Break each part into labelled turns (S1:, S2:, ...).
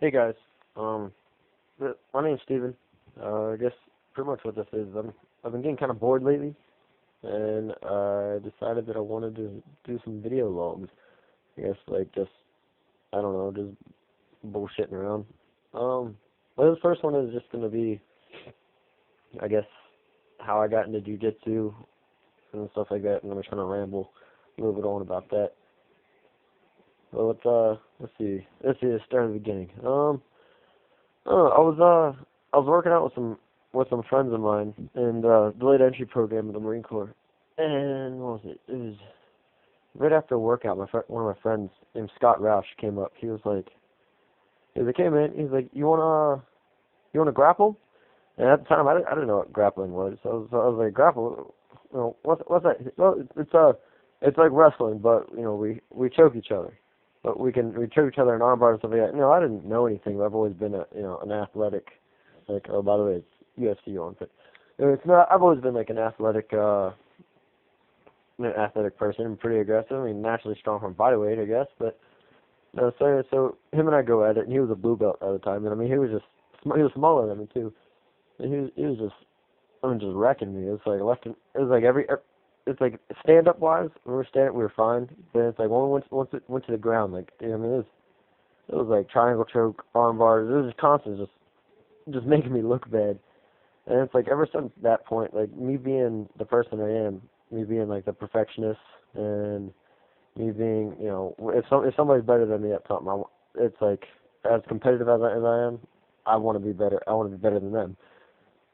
S1: Hey guys, my name's Steven. I guess pretty much what this is, I've been getting kind of bored lately, and I decided that I wanted to do some video logs. I guess like just I don't know, just bullshitting around. Well, this first one is just gonna be, I guess, how I got into jujitsu and stuff like that, and I'm just gonna ramble a little bit on about that. Well, let's start at the beginning. I was working out with some friends of mine in the delayed entry program of the Marine Corps, and what was it? It was right after a workout. One of my friends named Scott Roush came up. He was like, hey man, he's like, you wanna grapple? And at the time, I didn't know what grappling was, so I was like, grapple? What's that? Well, it's like wrestling, but we choke each other. But we choke each other in arm bars and stuff like that. I didn't know anything, but I've always been an athletic, like, oh, by the way, it's UFC on, but it's not, I've always been like an athletic person. I'm pretty aggressive. I mean, naturally strong from body weight, I guess, but, so him and I go at it, and he was a blue belt at the time, and I mean, he was smaller than me, too, and he was just, I mean, just wrecking me. It's like stand up wise, when we were fine. Then it's like when we went to the ground, like I mean, it was like triangle choke, arm bars. It was just constant, just making me look bad. And it's like ever since that point, like me being the person I am, me being like the perfectionist, and me being, if somebody's better than me at something, it's like as competitive as I am, I want to be better. I want to be better than them.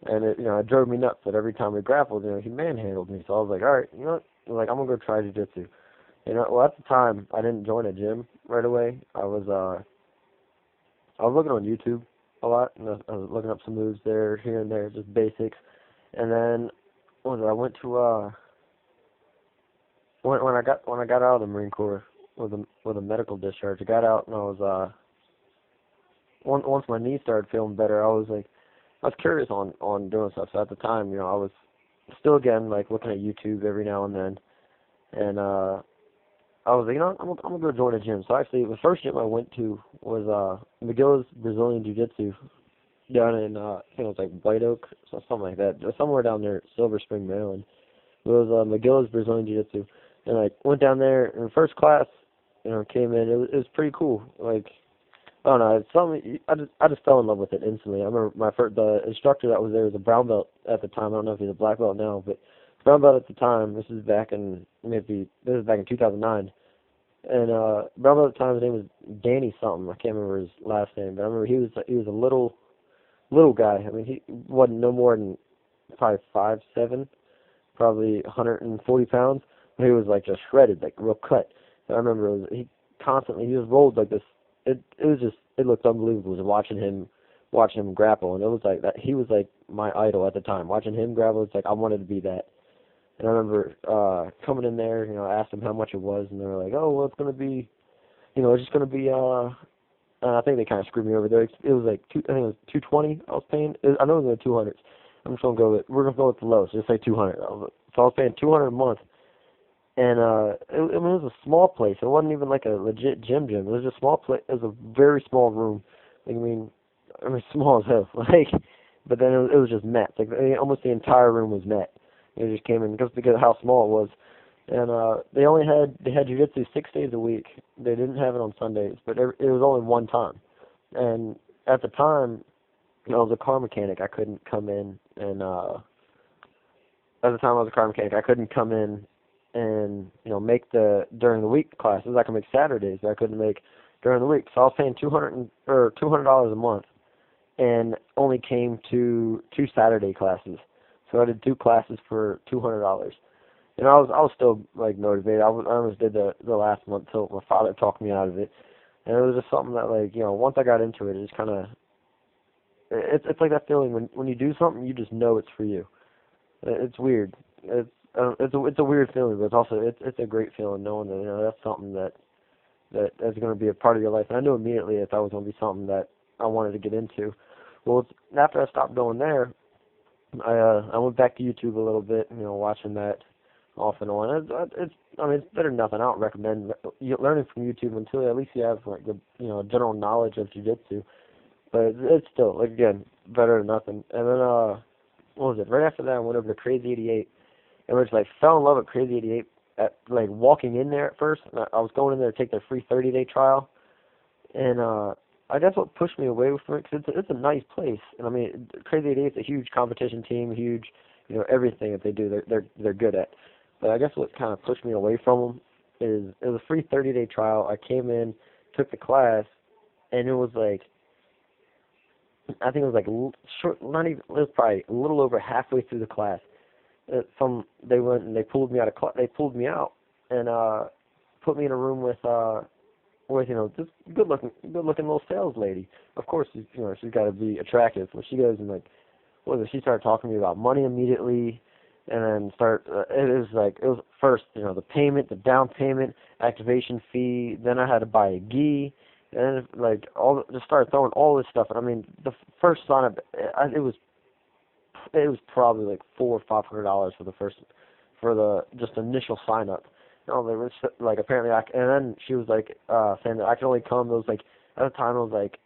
S1: And it drove me nuts that every time we grappled, he manhandled me. So I was like, all right, you know what? I'm gonna go try jiu-jitsu. Well, at the time, I didn't join a gym right away. I was looking on YouTube a lot, and I was looking up some moves there, here and there, just basics. And then, what was it? I went to when I got out of the Marine Corps with a medical discharge. I got out, and I was once my knee started feeling better, I was curious on doing stuff. So at the time, I was still again like looking at YouTube every now and then, and I was like, I'm gonna go join a gym. So actually, the first gym I went to was McGill's Brazilian Jiu-Jitsu down in I think it was like White Oak, so something like that, somewhere down there, Silver Spring, Maryland. It was McGill's Brazilian Jiu-Jitsu, and I went down there. And the first class, came in. It was pretty cool. Like, I don't know. It's something. I just fell in love with it instantly. I remember the instructor that was there was a brown belt at the time. I don't know if he's a black belt now, but brown belt at the time. This is back in 2009. And brown belt at the time, his name was Danny something. I can't remember his last name, but I remember he was a little guy. I mean, he wasn't no more than probably 5'7", probably 140 pounds. But he was like just shredded, like real cut. And I remember he just rolled like this. It looked unbelievable just watching him grapple, and it was like that he was like my idol at the time. Watching him grapple, it's like I wanted to be that. And I remember coming in there, I asked them how much it was, and they were like, oh, well, it's gonna be, it's just gonna be I think they kind of screwed me over there. It was like I think it was 220 I was paying. I know it was in the 200s. We're gonna go with the low, so just say 200. So I was paying 200 a month. And it was a small place. It wasn't even like a legit gym. It was a small place. It was a very small room. Like, I mean, small as hell. Like, but then it was just mats. Like, almost the entire room was mat. It just came in just because of how small it was. And they had jiu-jitsu 6 days a week. They didn't have it on Sundays, but it was only one time. And at the time, I was a car mechanic. I couldn't come in and at the time I was a car mechanic. I couldn't come in and make the during the week classes. I could make Saturdays, but I couldn't make during the week. So I was paying $200 a month, and only came to 2 Saturday classes. So I did 2 classes for $200. And I was still like motivated. I almost did the last month till my father talked me out of it. And it was just something that, like, once I got into it, it just kind of it's like that feeling when you do something, you just know it's for you. It's weird. It's a weird feeling, but it's a great feeling knowing that that's something that's going to be a part of your life. And I knew immediately if that was going to be something that I wanted to get into. Well, after I stopped going there, I went back to YouTube a little bit, watching that off and on. It's better than nothing. I don't recommend learning from YouTube until at least you have like the general knowledge of jiu-jitsu. but it's still, like, again, better than nothing. And then what was it? Right after that, I went over to Crazy 88, and we just like fell in love with Crazy 88 at like walking in there at first. And I was going in there to take their free 30-day trial, and I guess what pushed me away from it, because it's a nice place, and I mean Crazy 88 is a huge competition team, huge, everything that they do they're good at. But I guess what kind of pushed me away from them is it was a free 30-day trial. I came in, took the class, and it was like I think it was like short, not even, it was probably a little over halfway through the class. They went and they pulled me out of they pulled me out and put me in a room with this good looking little sales lady. Of course, she's got to be attractive. So she goes and like, she started talking to me about money immediately, and then it was first the payment, the down payment, activation fee. Then I had to buy a gi, and like just started throwing all this stuff. And I mean, the first sign up, it was probably like $400 or $500 for the just initial sign up. They were like apparently and then she was like saying that I could only come. It was like at the time it was like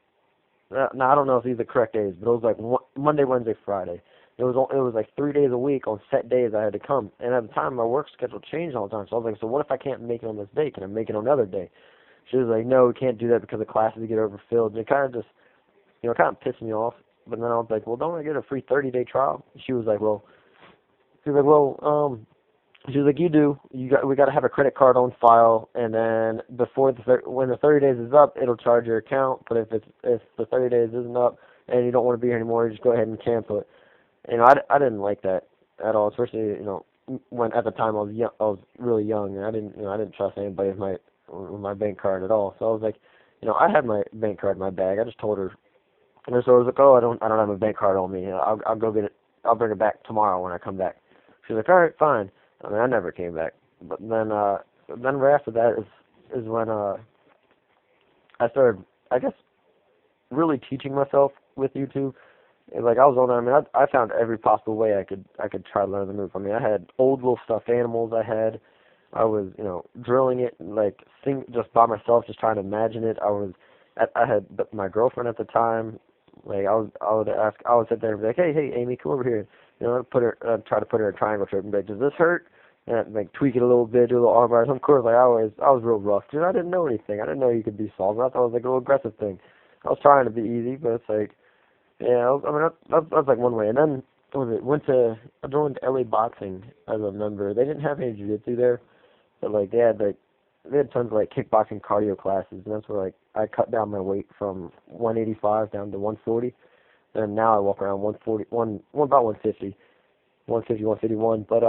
S1: now I don't know if these are the correct days, but it was like Monday, Wednesday, Friday. It was like 3 days a week on set days I had to come. And at the time my work schedule changed all the time. So I was like, so what if I can't make it on this day? Can I make it on another day? She was like, no, we can't do that because the classes get overfilled. And it kind of just kind of pissed me off. But then I was like, well, don't I get a free 30-day trial? She was like, she was like, you do. We got to have a credit card on file, and then when the 30 days is up, it'll charge your account. But if the 30 days isn't up and you don't want to be here anymore, you just go ahead and cancel it. I didn't like that at all, especially when at the time I was really young, and I didn't trust anybody with my bank card at all. So I was like, I had my bank card in my bag. I just told her, and so I was like, oh, I don't have a bank card on me. I'll go get it. I'll bring it back tomorrow when I come back. She was like, all right, fine. I mean, I never came back. But then right after that is when I started, I guess, really teaching myself with YouTube. Like I was on there. I mean, I found every possible way I could try to learn the move. I mean, I had old little stuffed animals. I was drilling it like just by myself, just trying to imagine it. I had my girlfriend at the time. Like I would sit there and be like, hey Amy, come over here. Try to put her in a triangle shape and be like, does this hurt? And like tweak it a little bit, do a little arm bars. Of course, like I was real rough. I didn't know anything. I didn't know you could be solved. I thought it was like a little aggressive thing. I was trying to be easy, but it's like, yeah. I mean, that's like one way. And then I joined LA Boxing as a member. They didn't have any jiu-jitsu there, but like they had tons of like kickboxing cardio classes, and that's where like I cut down my weight from 185 down to 140. And now I walk around 140, about 150, 151. But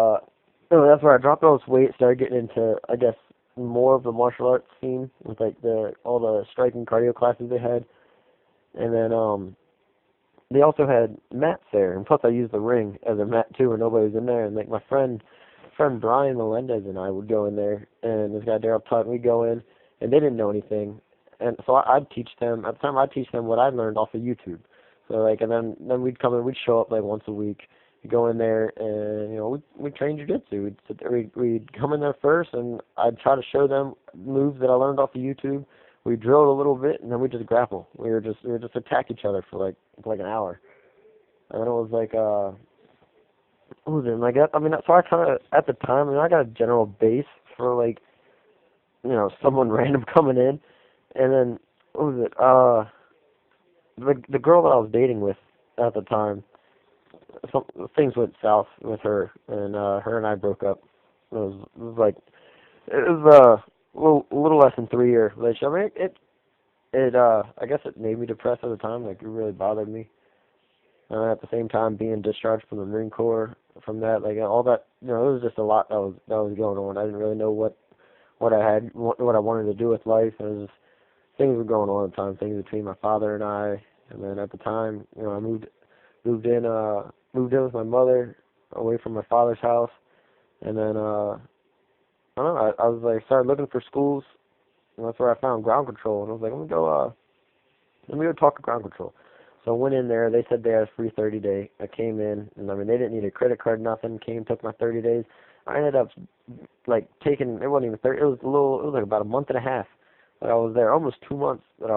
S1: that's where I dropped all this weight, started getting into, I guess, more of the martial arts scene with like all the striking cardio classes they had. And then they also had mats there, and plus I used the ring as a mat too, where nobody was in there. And like my friend Brian Melendez and I would go in there, and this guy Daryl Tutt, we'd go in, and they didn't know anything, and so I'd teach them. At the time, I'd teach them what I learned off of YouTube. So like, and then we'd come in, we'd show up like once a week, we'd go in there, and we'd train jiu-jitsu. We'd come in there first, and I'd try to show them moves that I learned off of YouTube. We drilled a little bit, and then we just grapple. We were just attack each other for like an hour, and then it was like what was it like that? I mean, so I kind of at the time, I mean, I got a general base for like someone random coming in, and then what was it? The girl that I was dating with at the time, things went south with her, and her and I broke up. It was a little less than 3 year relationship. I mean, I guess it made me depressed at the time. Like it really bothered me. At the same time, being discharged from the Marine Corps, from that, like all that, it was just a lot that was going on. I didn't really know what I wanted to do with life. And it was just, things were going on at the time. Things between my father and I. And then at the time, I moved in with my mother, away from my father's house. And then I don't know. I was like started looking for schools, and that's where I found ground control. And I was like, let me go talk to ground control. So I went in there. They said they had a free 30-day. I came in, and I mean they didn't need a credit card, nothing. Took my 30 days. I ended up like taking. It wasn't even 30. It was like about a month and a half that I was there, almost 2 months that I